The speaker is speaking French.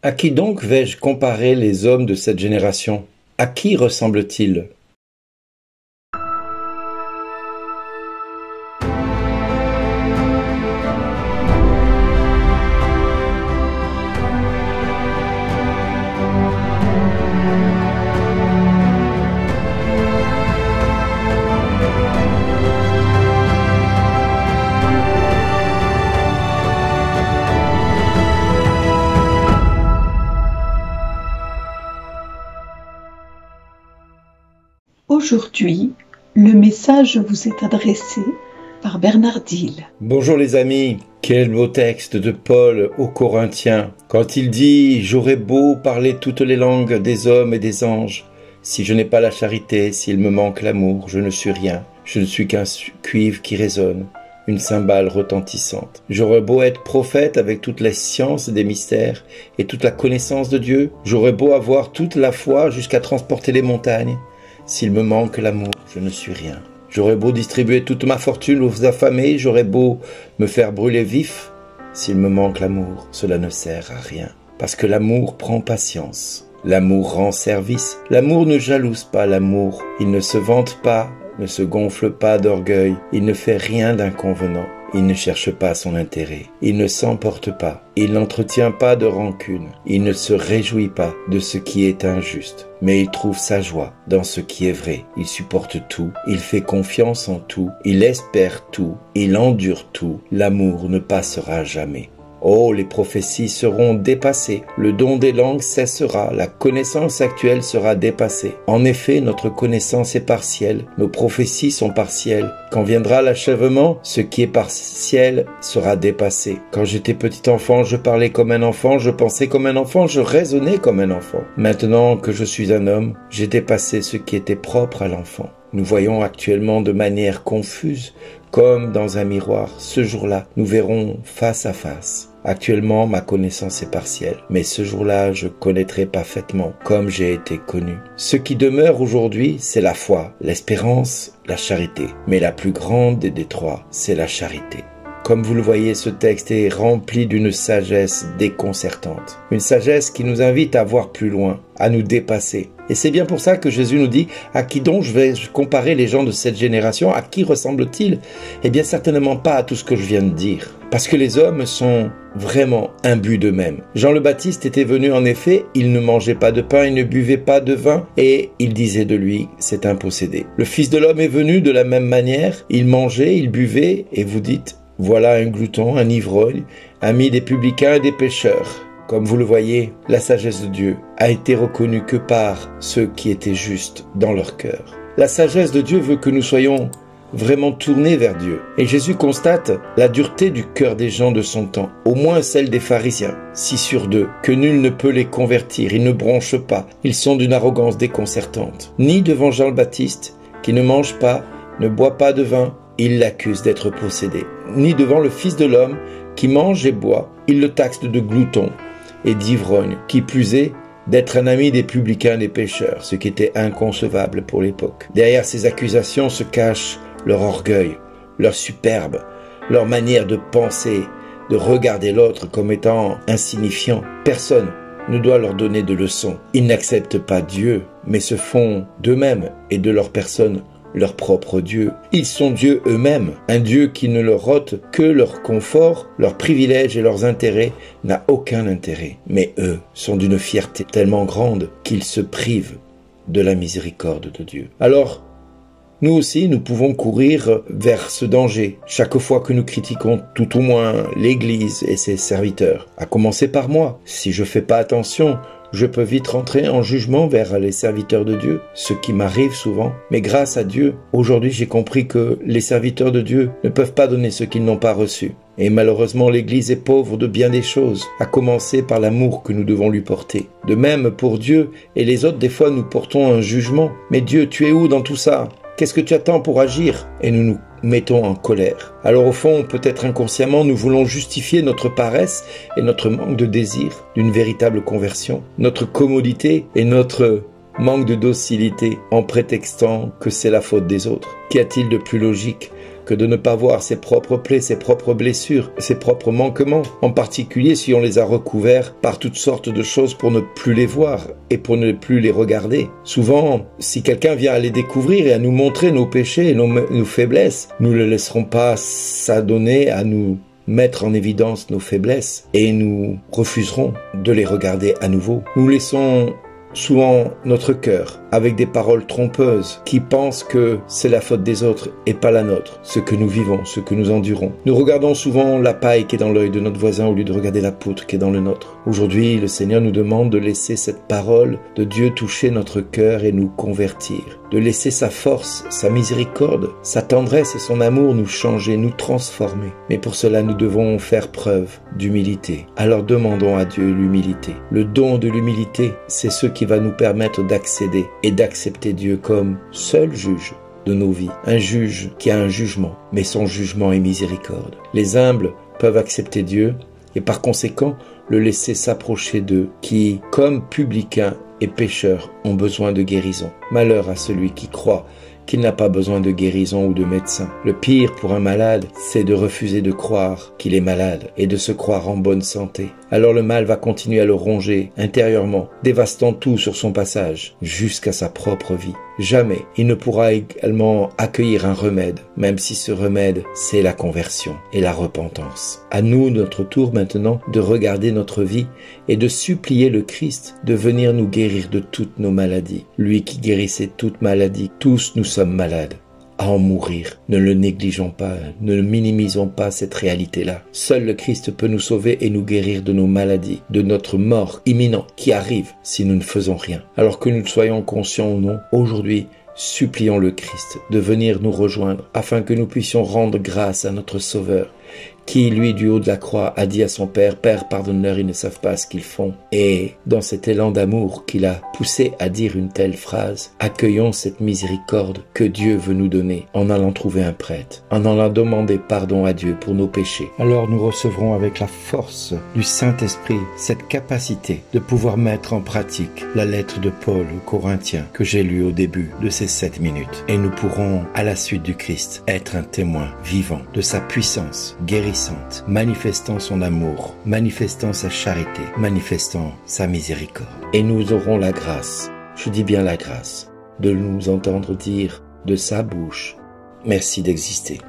À qui donc vais-je comparer les hommes de cette génération? À qui ressemblent-ils? Aujourd'hui, le message vous est adressé par Bernard Dille. Bonjour les amis, quel beau texte de Paul aux Corinthiens, quand il dit « J'aurais beau parler toutes les langues des hommes et des anges, si je n'ai pas la charité, s'il me manque l'amour, je ne suis rien, je ne suis qu'un cuivre qui résonne, une cymbale retentissante. J'aurais beau être prophète avec toute la science des mystères et toute la connaissance de Dieu, j'aurais beau avoir toute la foi jusqu'à transporter les montagnes, s'il me manque l'amour, je ne suis rien. J'aurais beau distribuer toute ma fortune aux affamés, j'aurais beau me faire brûler vif, s'il me manque l'amour, cela ne sert à rien. Parce que l'amour prend patience, l'amour rend service, l'amour ne jalouse pas, l'amour, il ne se vante pas, ne se gonfle pas d'orgueil, il ne fait rien d'inconvenant. Il ne cherche pas son intérêt, il ne s'emporte pas, il n'entretient pas de rancune, il ne se réjouit pas de ce qui est injuste, mais il trouve sa joie dans ce qui est vrai, il supporte tout, il fait confiance en tout, il espère tout, il endure tout, l'amour ne passera jamais. Oh, les prophéties seront dépassées, le don des langues cessera, la connaissance actuelle sera dépassée. En effet, notre connaissance est partielle, nos prophéties sont partielles. Quand viendra l'achèvement, ce qui est partiel sera dépassé. Quand j'étais petit enfant, je parlais comme un enfant, je pensais comme un enfant, je raisonnais comme un enfant. Maintenant que je suis un homme, j'ai dépassé ce qui était propre à l'enfant. Nous voyons actuellement de manière confuse, comme dans un miroir. Ce jour-là, nous verrons face à face. Actuellement, ma connaissance est partielle, mais ce jour-là, je connaîtrai parfaitement comme j'ai été connu. Ce qui demeure aujourd'hui, c'est la foi, l'espérance, la charité. Mais la plus grande des trois, c'est la charité. Comme vous le voyez, ce texte est rempli d'une sagesse déconcertante. Une sagesse qui nous invite à voir plus loin, à nous dépasser. Et c'est bien pour ça que Jésus nous dit « À qui donc je vais comparer les gens de cette génération? À qui ressemblent-ils » Eh bien certainement pas à tout ce que je viens de dire. Parce que les hommes sont vraiment imbus d'eux-mêmes. Jean le Baptiste était venu en effet, il ne mangeait pas de pain, il ne buvait pas de vin, et il disait de lui « c'est un possédé ». Le Fils de l'homme est venu de la même manière, il mangeait, il buvait, et vous dites « voilà un glouton, un ivrogne, ami des publicains et des pécheurs ». Comme vous le voyez, la sagesse de Dieu a été reconnue que par ceux qui étaient justes dans leur cœur. La sagesse de Dieu veut que nous soyons vraiment tournés vers Dieu. Et Jésus constate la dureté du cœur des gens de son temps, au moins celle des pharisiens, 6 sur 2, que nul ne peut les convertir, ils ne bronchent pas, ils sont d'une arrogance déconcertante. Ni devant Jean le Baptiste, qui ne mange pas, ne boit pas de vin, il l'accuse d'être possédé. Ni devant le Fils de l'homme, qui mange et boit, il le taxe de glouton et d'ivrogne, qui plus est, d'être un ami des publicains et des pécheurs, ce qui était inconcevable pour l'époque. Derrière ces accusations se cache leur orgueil, leur superbe, leur manière de penser, de regarder l'autre comme étant insignifiant. Personne ne doit leur donner de leçons. Ils n'acceptent pas Dieu, mais se font d'eux-mêmes et de leur personne leur propre Dieu. Ils sont Dieu eux-mêmes, un Dieu qui ne leur ôte que leur confort, leurs privilèges et leurs intérêts n'a aucun intérêt. Mais eux sont d'une fierté tellement grande qu'ils se privent de la miséricorde de Dieu. Alors, nous aussi, nous pouvons courir vers ce danger chaque fois que nous critiquons tout au moins l'Église et ses serviteurs. À commencer par moi. Si je fais pas attention, je peux vite rentrer en jugement vers les serviteurs de Dieu, ce qui m'arrive souvent. Mais grâce à Dieu, aujourd'hui j'ai compris que les serviteurs de Dieu ne peuvent pas donner ce qu'ils n'ont pas reçu. Et malheureusement l'Église est pauvre de bien des choses, à commencer par l'amour que nous devons lui porter. De même pour Dieu et les autres, des fois nous portons un jugement. Mais Dieu, tu es où dans tout ça ? Qu'est-ce que tu attends pour agir? Et nous nous mettons en colère. Alors au fond, peut-être inconsciemment, nous voulons justifier notre paresse et notre manque de désir d'une véritable conversion, notre commodité et notre manque de docilité en prétextant que c'est la faute des autres. Qu'y a-t-il de plus logique que de ne pas voir ses propres plaies, ses propres blessures, ses propres manquements, en particulier si on les a recouverts par toutes sortes de choses pour ne plus les voir et pour ne plus les regarder. Souvent, si quelqu'un vient à les découvrir et à nous montrer nos péchés et nos faiblesses, nous ne le laisserons pas s'adonner à nous mettre en évidence nos faiblesses et nous refuserons de les regarder à nouveau. Nous laissons souvent notre cœur avec des paroles trompeuses qui pensent que c'est la faute des autres et pas la nôtre, ce que nous vivons, ce que nous endurons. Nous regardons souvent la paille qui est dans l'œil de notre voisin au lieu de regarder la poutre qui est dans le nôtre. Aujourd'hui, le Seigneur nous demande de laisser cette parole de Dieu toucher notre cœur et nous convertir, de laisser sa force, sa miséricorde, sa tendresse et son amour nous changer, nous transformer. Mais pour cela, nous devons faire preuve d'humilité. Alors demandons à Dieu l'humilité. Le don de l'humilité, c'est ce qui va nous permettre d'accéder et d'accepter Dieu comme seul juge de nos vies. Un juge qui a un jugement, mais son jugement est miséricorde. Les humbles peuvent accepter Dieu et par conséquent le laisser s'approcher d'eux qui, comme publicains et pécheurs, ont besoin de guérison. Malheur à celui qui croit qu'il n'a pas besoin de guérison ou de médecin. Le pire pour un malade, c'est de refuser de croire qu'il est malade et de se croire en bonne santé. Alors le mal va continuer à le ronger intérieurement, dévastant tout sur son passage, jusqu'à sa propre vie. Jamais il ne pourra également accueillir un remède, même si ce remède, c'est la conversion et la repentance. À nous, notre tour maintenant, de regarder notre vie et de supplier le Christ de venir nous guérir de toutes nos maladies. Lui qui guérissait toute maladie, tous nous sommes malades. À en mourir. Ne le négligeons pas, ne minimisons pas cette réalité-là. Seul le Christ peut nous sauver et nous guérir de nos maladies, de notre mort imminente qui arrive si nous ne faisons rien. Alors que nous soyons conscients ou non, aujourd'hui, supplions le Christ de venir nous rejoindre afin que nous puissions rendre grâce à notre Sauveur qui, lui, du haut de la croix, a dit à son Père, « Père, pardonne-leur, ils ne savent pas ce qu'ils font. » Et dans cet élan d'amour qui l'a poussé à dire une telle phrase, accueillons cette miséricorde que Dieu veut nous donner en allant trouver un prêtre, en allant demander pardon à Dieu pour nos péchés. Alors nous recevrons avec la force du Saint-Esprit cette capacité de pouvoir mettre en pratique la lettre de Paul aux Corinthiens que j'ai lue au début de ces 7 minutes. Et nous pourrons, à la suite du Christ, être un témoin vivant de sa puissance guérissante, manifestant son amour, manifestant sa charité, manifestant sa miséricorde. Et nous aurons la grâce, je dis bien la grâce, de nous entendre dire de sa bouche, merci d'exister.